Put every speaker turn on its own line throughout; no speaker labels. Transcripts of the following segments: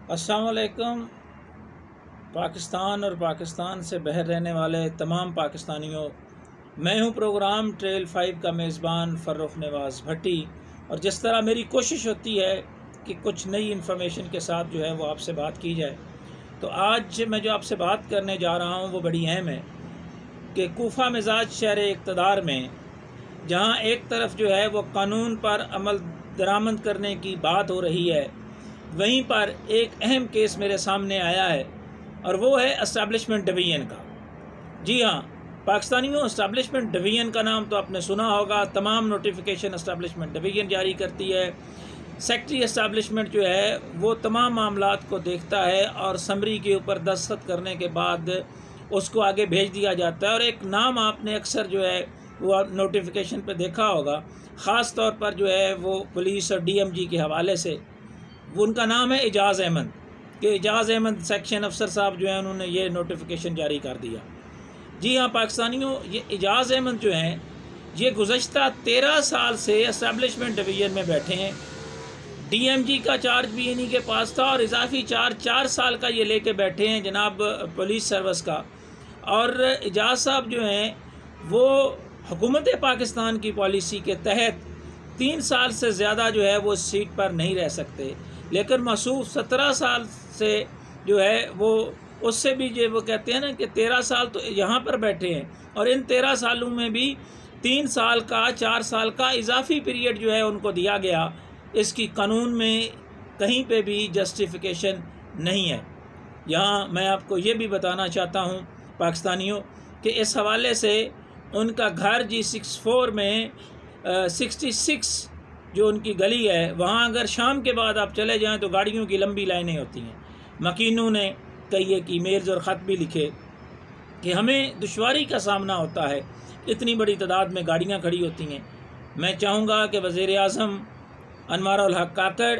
अस्सलाम वालेकुम। पाकिस्तान और पाकिस्तान से बहर रहने वाले तमाम पाकिस्तानियों, मैं हूं प्रोग्राम ट्रेल 5 का मेज़बान फ़र्रुख नवाज़ भट्टी। और जिस तरह मेरी कोशिश होती है कि कुछ नई इन्फॉर्मेशन के साथ जो है वो आपसे बात की जाए, तो आज मैं जो आपसे बात करने जा रहा हूं वो बड़ी अहम है कि कोफा मिजाज शहर इक़्तिदार में जहां एक तरफ जो है वो कानून पर अमल दरामद करने की बात हो रही है, वहीं पर एक अहम केस मेरे सामने आया है और वो है एस्टैब्लिशमेंट डिवीज़न का। जी हाँ पाकिस्तानियों, एस्टैब्लिशमेंट डिवीज़न का नाम तो आपने सुना होगा। तमाम नोटिफिकेशन एस्टैब्लिशमेंट डिवीज़न जारी करती है। सेक्रेटरी एस्टैब्लिशमेंट जो है वो तमाम मामलात को देखता है और समरी के ऊपर दस्तखत करने के बाद उसको आगे भेज दिया जाता है। और एक नाम आपने अक्सर जो है वो नोटिफिकेशन पे देखा होगा, ख़ास तौर पर जो है वो पुलिस और DMG के हवाले से, वो उनका नाम है एजाज़ अहमद। कि एजाज़ अहमद सेक्शन अफसर साहब जो है उन्होंने ये नोटिफिकेशन जारी कर दिया। जी हाँ पाकिस्तानियों, ये एजाज़ अहमद जो हैं ये गुज़श्ता 13 साल से एस्टैब्लिशमेंट डिवीज़न में बैठे हैं। DMG का चार्ज भी इन्हीं के पास था और इजाफी चार्ज 4 साल का ये लेके बैठे हैं जनाब पुलिस सर्विस का। और एजाज़ साहब जो हैं वो हुकूमत पाकिस्तान की पॉलिसी के तहत 3 साल से ज़्यादा जो है वो सीट पर नहीं रह सकते, लेकिन मसूफ 17 साल से जो है वो उससे भी जो वो कहते हैं ना कि 13 साल तो यहाँ पर बैठे हैं और इन 13 सालों में भी 3 साल का 4 साल का इजाफी पीरियड जो है उनको दिया गया। इसकी कानून में कहीं पे भी जस्टिफिकेशन नहीं है। यहाँ मैं आपको ये भी बताना चाहता हूँ पाकिस्तानियों कि इस हवाले से उनका घर G64 में 66 जो उनकी गली है, वहाँ अगर शाम के बाद आप चले जाएं तो गाड़ियों की लंबी लाइनें होती हैं। मकीनों ने कई एक ईमेल्स और ख़त भी लिखे कि हमें दुश्वारी का सामना होता है, इतनी बड़ी तादाद में गाड़ियाँ खड़ी होती हैं। मैं चाहूँगा कि वज़ीर-ए-आज़म अनवर उल हक काकड़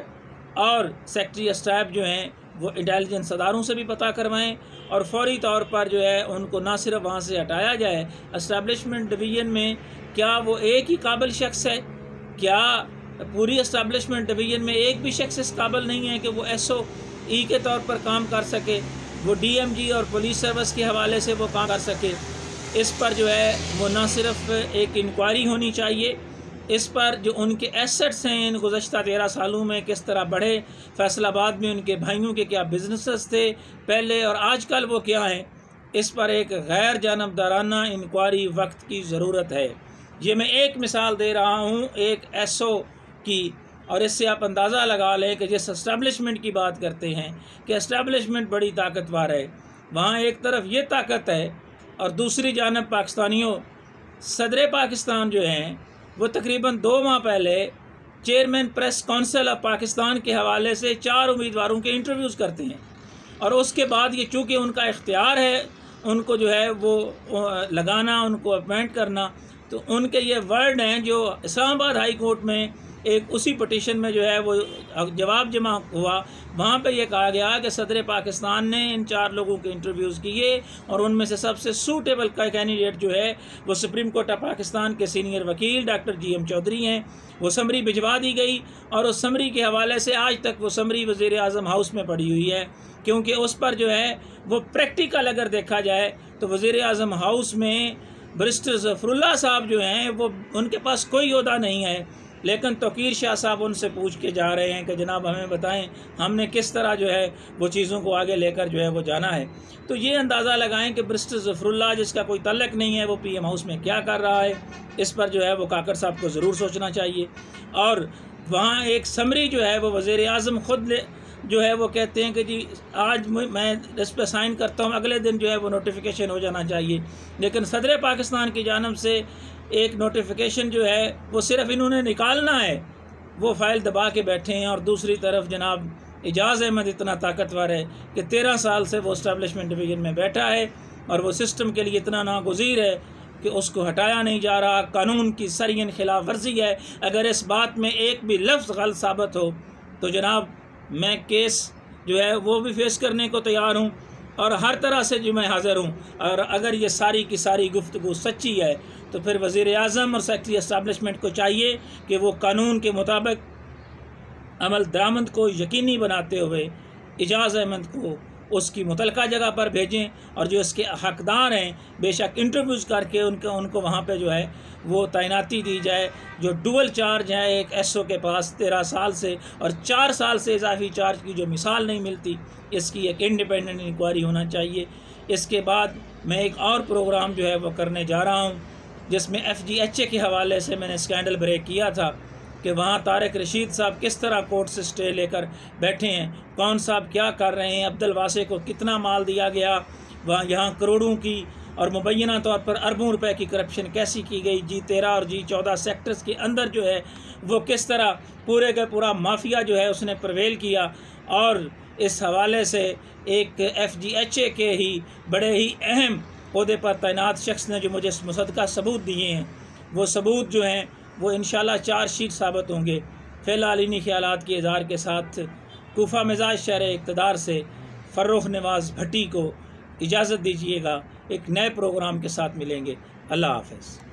और सेक्रेटरी स्टाफ जो हैं वो इंटेलिजेंस अदारों से भी पता करवाएं और फौरी तौर पर जो है उनको ना सिर्फ वहाँ से हटाया जाए। एस्टैब्लिशमेंट डिवीज़न में क्या वो एक ही काबिल शख्स है? क्या पूरी एस्टैब्लिशमेंट डिवीज़न में एक भी शख्स इस काबिल नहीं है कि वो SOE के तौर पर काम कर सके, वो DMG और पुलिस सर्विस के हवाले से वो काम कर सके? इस पर जो है वो ना सिर्फ एक इंक्वायरी होनी चाहिए, इस पर जो उनके एसेट्स हैं इन गुज़श्ता 13 सालों में किस तरह बढ़े, फैसलाबाद में उनके भाइयों के क्या बिजनेसेस थे पहले और आजकल वो क्या हैं, इस पर एक गैर जानबदाराना इंक्वायरी वक्त की ज़रूरत है। ये मैं एक मिसाल दे रहा हूँ एक SO की, और इससे आप अंदाज़ा लगा लें कि जिस एस्टैब्लिशमेंट की बात करते हैं कि एस्टैब्लिशमेंट बड़ी ताकतवर है, वहाँ एक तरफ ये ताकत है और दूसरी जानब पाकिस्तानियों, सदर पाकिस्तान जो हैं वो तकरीबन 2 माह पहले chairman press council of Pakistan के हवाले से 4 उम्मीदवारों के इंटरव्यूज़ करते हैं और उसके बाद ये चूँकि उनका इख्तियार है उनको जो है वो लगाना, उनको अपॉइंट करना, तो उनके ये वर्ड हैं जो इस्लामाबाद हाई कोर्ट में एक उसी पटिशन में जो है वो जवाब जमा हुआ। वहाँ पे ये कहा गया कि सदर पाकिस्तान ने इन 4 लोगों के इंटरव्यूज़ किए और उनमें से सबसे सूटेबल का कैंडिडेट जो है वो सुप्रीम कोर्ट ऑफ पाकिस्तान के सीनियर वकील डॉक्टर GM चौधरी हैं। वो समरी भिजवा दी गई और उस समरी के हवाले से आज तक वो समरी वज़ीर-ए-आज़म हाउस में पड़ी हुई है, क्योंकि उस पर जो है वो प्रैक्टिकल अगर देखा जाए तो वज़ीर-ए-आज़म हाउस में बैरिस्टर ज़फ़रुल्लाह साहब जो हैं वो उनके पास कोई ओहदा नहीं है, लेकिन तौकीर शाह साहब उनसे पूछ के जा रहे हैं कि जनाब हमें बताएं हमने किस तरह जो है वो चीज़ों को आगे लेकर जो है वो जाना है। तो ये अंदाज़ा लगाएं कि बैरिस्टर ज़फ़रुल्लाह जिसका कोई तल्लक नहीं है वो PM हाउस में क्या कर रहा है। इस पर जो है वो काकर साहब को ज़रूर सोचना चाहिए। और वहाँ एक समरी जो है वो वज़ीर-ए-आज़म ख़ुद जो है वो कहते हैं कि जी आज मैं इस पर साइन करता हूँ, अगले दिन जो है वो नोटिफिकेशन हो जाना चाहिए, लेकिन सदर पाकिस्तान की जानब से एक नोटिफिकेशन जो है वो सिर्फ इन्होंने निकालना है, वो फ़ाइल दबा के बैठे हैं। और दूसरी तरफ जनाब एजाज़ अहमद इतना ताकतवर है कि 13 साल से वो एस्टैब्लिशमेंट डिवीज़न में बैठा है और वो सिस्टम के लिए इतना नागुज़ीर है कि उसको हटाया नहीं जा रहा। कानून की सरीन खिलाफ वर्जी है। अगर इस बात में एक भी लफ्ज़ गलत साबित हो तो जनाब मैं केस जो है वो भी फेस करने को तैयार हूँ और हर तरह से जो मैं हाज़िर हूँ। और अगर ये सारी की सारी गुफ्तगू सच्ची है तो फिर वज़ीर-ए-आज़म और सेक्रेटरी एस्टैब्लिशमेंट को चाहिए कि वो कानून के मुताबिक अमल दरामद को यकीनी बनाते हुए इजाज़ अहमद को उसकी मुतलका जगह पर भेजें और जो इसके हकदार हैं बेशक इंटरव्यूज़ करके उनको वहाँ पे जो है वो तैनाती दी जाए। जो डुअल चार्ज है एक एसओ के पास 13 साल से और 4 साल से इजाफी चार्ज की जो मिसाल नहीं मिलती, इसकी एक इंडिपेंडेंट इंक्वायरी होना चाहिए। इसके बाद मैं एक और प्रोग्राम जो है वो करने जा रहा हूँ जिसमें FGHA के हवाले से मैंने स्कैंडल ब्रेक किया था कि वहाँ तारिक रशीद साहब किस तरह कोर्ट से स्टे लेकर बैठे हैं, कौन साहब क्या कर रहे हैं, अब्दुल वासे को कितना माल दिया गया, वहाँ यहाँ करोड़ों की और मुबैना तौर पर अरबों रुपए की करप्शन कैसी की गई, G13 और G14 सेक्टर्स के अंदर जो है वो किस तरह पूरे का पूरा माफिया जो है उसने प्रवेल किया। और इस हवाले से एक FGHA के ही बड़े ही अहम ओहदे पर तैनात शख्स ने जो मुझे मुसद्दका सबूत दिए हैं, वो सबूत जो हैं वो इंशाल्लाह चार्जशीट साबित होंगे। फ़िलहाल इन्हीं ख्यालात की इज़हार के साथ कूफा मिजाज शहर इक़्तिदार से फ़र्रुख नवाज़ भट्टी को इजाज़त दीजिएगा। एक नए प्रोग्राम के साथ मिलेंगे। अल्लाह हाफ़िज़।